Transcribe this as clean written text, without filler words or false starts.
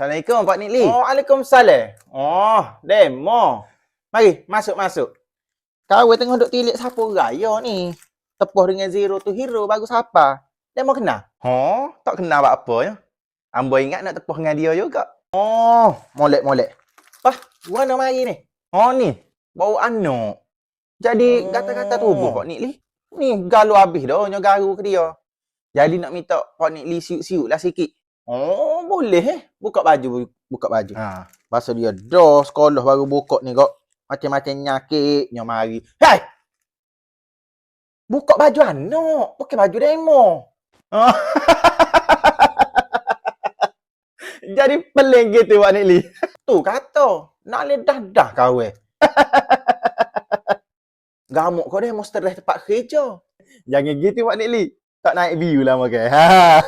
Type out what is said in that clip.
Assalamualaikum Pak Nikli. Oh, Waalaikumsalam. Oh, demo. Mari, masuk. Kau tengok duk tilik siapa raya ni. Tepuh dengan Zero to Hero bagus apa? Demo kenal? Oh, tak kenal apa ya. Ambo ingat nak tepuh dengan dia juga. Oh, molek. Pah, mana mari ni? Oh ni, bau anak. Jadi kata-kata tubuh Pak Nikli. Ni galu habis dah nyo garu ke dia. Jadi nak minta Pak Nikli siut-siut lah sikit. Oh, boleh buka baju. Ha. Pasal dia dah sekolah baru buka ni kok. Macam-macam nyakit, nyo mari. Hei! Buka baju anak, pakai baju demo. Oh. Jadi peling gitu Pak Nikli. Tu kata, nak lidah dah kau Gamuk kau demo stres tempat kerja. Jangan gitu Pak Nikli. Tak naik view lah makan. Ha.